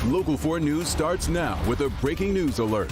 Local 4 News starts now with a breaking news alert.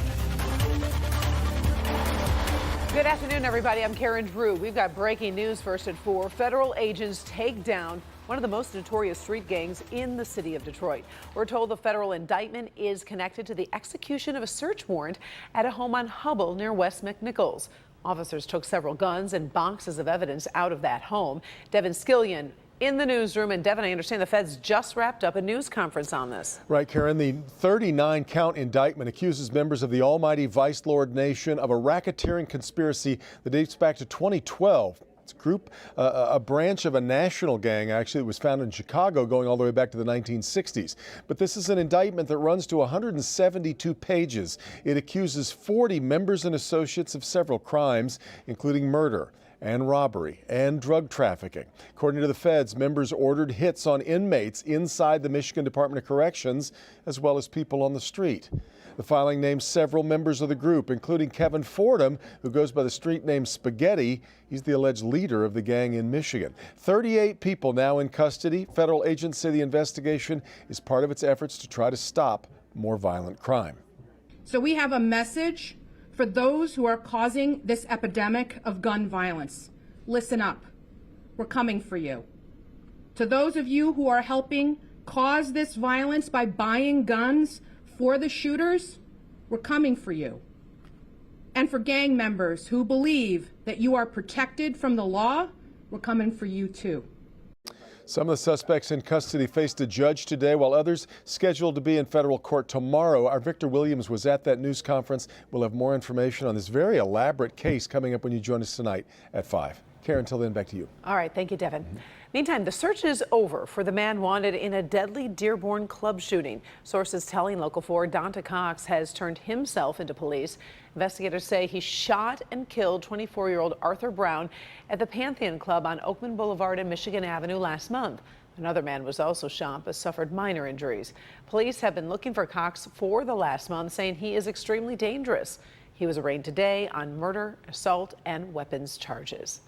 Good afternoon, everybody. I'm Karen Drew. We've got breaking news first at 4. Federal agents take down one of the most notorious street gangs in the city of Detroit. We're told the federal indictment is connected to the execution of a search warrant at a home on Hubble near West McNichols. Officers took several guns and boxes of evidence out of that home. Devin Skillion in the newsroom. And Devin, I understand the feds just wrapped up a news conference on this. Right, Karen. The 39-count indictment accuses members of the almighty Vice Lord Nation of a racketeering conspiracy that dates back to 2012. It's a group, a branch of a national gang, actually. It was founded in Chicago going all the way back to the 1960s. But this is an indictment that runs to 172 pages. It accuses 40 members and associates of several crimes, including murder and robbery and drug trafficking. According to the feds, members ordered hits on inmates inside the Michigan Department of Corrections, as well as people on the street. The filing names several members of the group, including Kevin Fordham, who goes by the street name Spaghetti. He's the alleged leader of the gang in Michigan. 38 people now in custody. Federal agents say the investigation is part of its efforts to try to stop more violent crime. So we have a message for those who are causing this epidemic of gun violence. Listen up. We're coming for you. To those of you who are helping cause this violence by buying guns for the shooters, we're coming for you. And for gang members who believe that you are protected from the law, we're coming for you too. Some of the suspects in custody faced a judge today, while others scheduled to be in federal court tomorrow. Our Victor Williams was at that news conference. We'll have more information on this very elaborate case coming up when you join us tonight at 5. Karen, until then, back to you. All right. Thank you, Devin. Meantime, the search is over for the man wanted in a deadly Dearborn club shooting. Sources telling Local 4 Donta Cox has turned himself into police. Investigators say he shot and killed 24-year-old Arthur Brown at the Pantheon Club on Oakman Boulevard and Michigan Avenue last month. Another man was also shot but suffered minor injuries. Police have been looking for Cox for the last month, saying he is extremely dangerous. He was arraigned today on murder, assault, and weapons charges.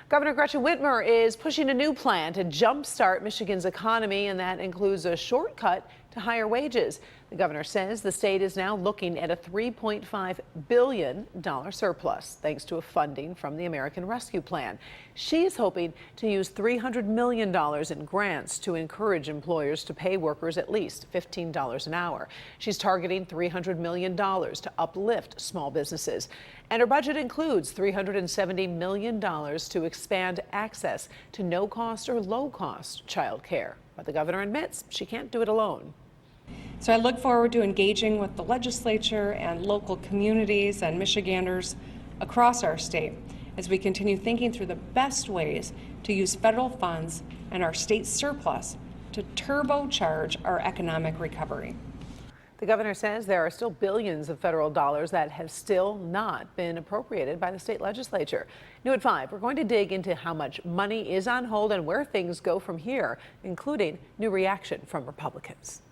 Governor Gretchen Whitmer is pushing a new plan to jumpstart Michigan's economy, and that includes a shortcut to higher wages. The governor says the state is now looking at a $3.5 billion surplus, thanks to a funding from the American Rescue Plan. She is hoping to use $300 million in grants to encourage employers to pay workers at least $15 an hour. She's targeting $300 million to uplift small businesses. And her budget includes $370 million to expand access to no-cost or low-cost child care. But the governor admits she can't do it alone. So I look forward to engaging with the legislature and local communities and Michiganders across our state as we continue thinking through the best ways to use federal funds and our state surplus to turbocharge our economic recovery. The governor says there are still billions of federal dollars that have still not been appropriated by the state legislature. New at 5, we're going to dig into how much money is on hold and where things go from here, including new reaction from Republicans.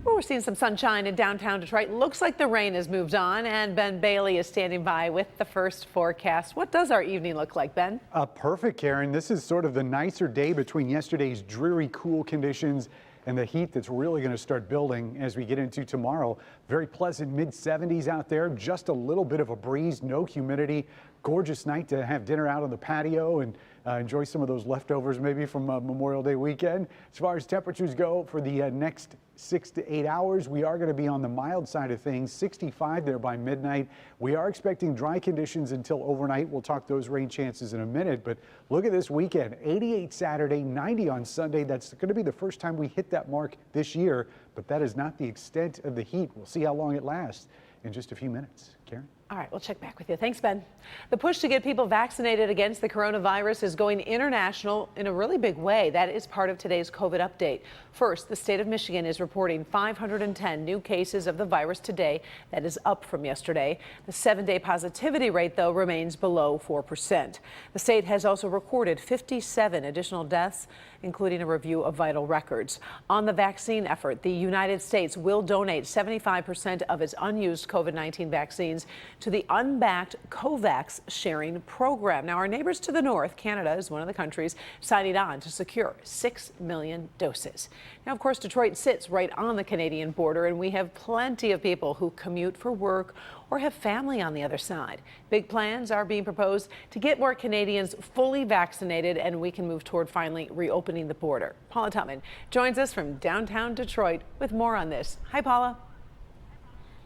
Well, we're seeing some sunshine in downtown Detroit. Looks like the rain has moved on, and Ben Bailey is standing by with the first forecast. What does our evening look like, Ben? Perfect, Karen. This is sort of the nicer day between yesterday's dreary, cool conditions and the heat that's really going to start building as we get into tomorrow. Very pleasant mid-70s out there, just a little bit of a breeze, no humidity. Gorgeous night to have dinner out on the patio and enjoy some of those leftovers maybe from Memorial Day weekend. As far as temperatures go for the next 6 to 8 hours, we are going to be on the mild side of things, 65 there by midnight. We are expecting dry conditions until overnight. We'll talk those rain chances in a minute, but look at this weekend, 88 Saturday, 90 on Sunday. That's going to be the first time we hit that mark this year, but that is not the extent of the heat. We'll see how long it lasts in just a few minutes. Karen? All right, we'll check back with you. Thanks, Ben. The push to get people vaccinated against the coronavirus is going international in a really big way. That is part of today's COVID update. First, the state of Michigan is reporting 510 new cases of the virus today. That is up from yesterday. The 7-day positivity rate, though, remains below 4%. The state has also recorded 57 additional deaths, including a review of vital records. On the vaccine effort, the United States will donate 75% of its unused COVID-19 vaccines to the unbacked COVAX sharing program. Now, our neighbors to the north, Canada is one of the countries signing on to secure 6 million doses. Now, of course, Detroit sits right on the Canadian border, and we have plenty of people who commute for work or have family on the other side. Big plans are being proposed to get more Canadians fully vaccinated, and we can move toward finally reopening the border. Paula Tutman joins us from downtown Detroit with more on this. Hi, Paula.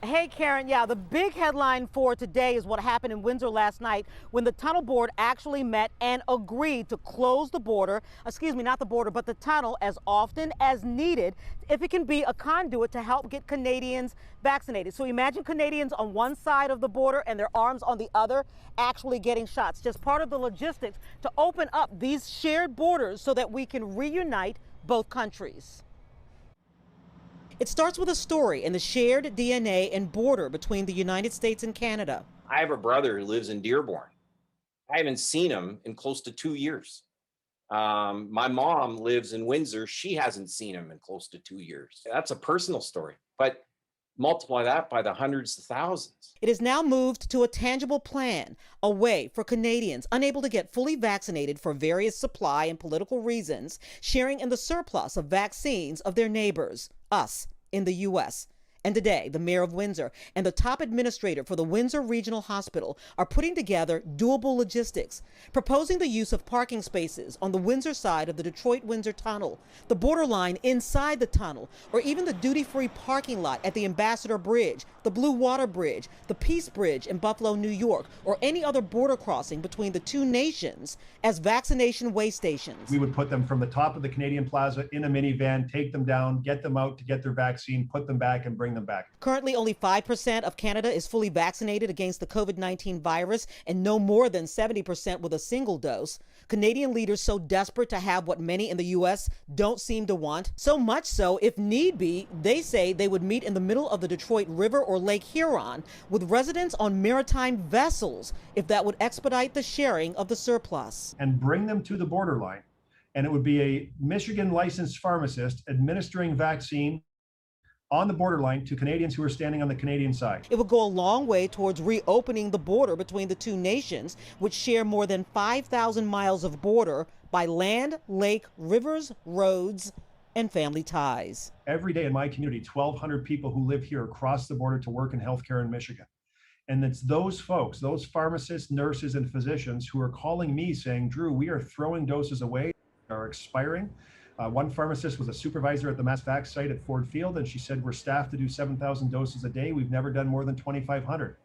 Hey, Karen. Yeah, the big headline for today is what happened in Windsor last night when the tunnel board actually met and agreed to close the border, not the border, but the tunnel as often as needed if it can be a conduit to help get Canadians vaccinated. So imagine Canadians on one side of the border and their arms on the other actually getting shots. Just part of the logistics to open up these shared borders so that we can reunite both countries. It starts with a story in the shared DNA and border between the United States and Canada. I have a brother who lives in Dearborn. I haven't seen him in close to 2 years. My mom lives in Windsor. She hasn't seen him in close to 2 years. That's a personal story, but multiply that by the hundreds of thousands. It has now moved to a tangible plan, a way for Canadians unable to get fully vaccinated for various supply and political reasons, sharing in the surplus of vaccines of their neighbors, us, in the U.S. And today, the mayor of Windsor and the top administrator for the Windsor Regional Hospital are putting together doable logistics, proposing the use of parking spaces on the Windsor side of the Detroit-Windsor Tunnel, the borderline inside the tunnel, or even the duty-free parking lot at the Ambassador Bridge, the Blue Water Bridge, the Peace Bridge in Buffalo, New York, or any other border crossing between the two nations as vaccination way stations. We would put them from the top of the Canadian Plaza in a minivan, take them down, get them out to get their vaccine, put them back, and bring them back. Currently, only 5% of Canada is fully vaccinated against the COVID-19 virus, and no more than 70% with a single dose. Canadian leaders so desperate to have what many in the U.S. don't seem to want. So much so, if need be, they say they would meet in the middle of the Detroit River or Lake Huron with residents on maritime vessels if that would expedite the sharing of the surplus. And bring them to the borderline. And it would be a Michigan licensed pharmacist administering vaccine on the borderline to Canadians who are standing on the Canadian side. It would go a long way towards reopening the border between the two nations, which share more than 5,000 miles of border by land, lake, rivers, roads, and family ties. Every day in my community, 1,200 people who live here cross the border to work in healthcare in Michigan. And it's those folks, those pharmacists, nurses, and physicians who are calling me saying, Drew, we are throwing doses away, are expiring. One pharmacist was a supervisor at the MassVax site at Ford Field, and she said, we're staffed to do 7,000 doses a day. We've never done more than 2,500.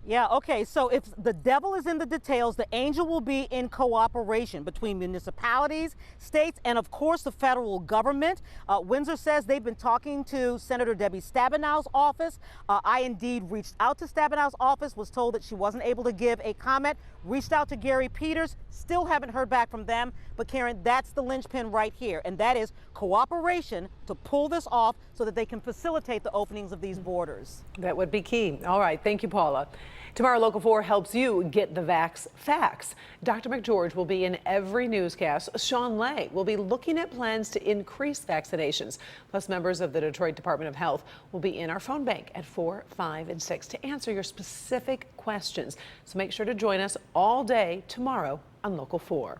Yeah, okay, so if the devil is in the details, the angel will be in cooperation between municipalities, states, and of course the federal government. Windsor says they've been talking to Senator Debbie Stabenow's office. I indeed reached out to Stabenow's office, was told that she wasn't able to give a comment, reached out to Gary Peters, still haven't heard back from them. But Karen, that's the linchpin right here, and that is cooperation to pull this off so that they can facilitate the openings of these borders. That would be key. All right, thank you, Paula. Tomorrow, Local 4 helps you get the vax facts. Dr. McGeorge will be in every newscast. Sean Lay will be looking at plans to increase vaccinations. Plus, members of the Detroit Department of Health will be in our phone bank at 4, 5, and 6 to answer your specific questions. So make sure to join us all day tomorrow on Local 4.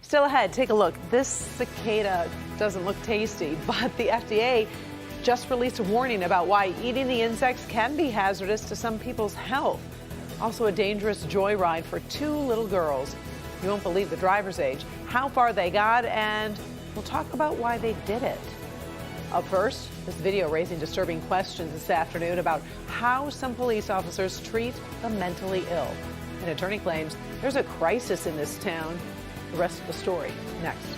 Still ahead, take a look. This cicada doesn't look tasty, but the FDA just released a warning about why eating the insects can be hazardous to some people's health. Also, a dangerous joyride for 2 little girls. You won't believe the driver's age, how far they got, and we'll talk about why they did it. Up first, this video raising disturbing questions this afternoon about how some police officers treat the mentally ill. An attorney claims there's a crisis in this town. The rest of the story next.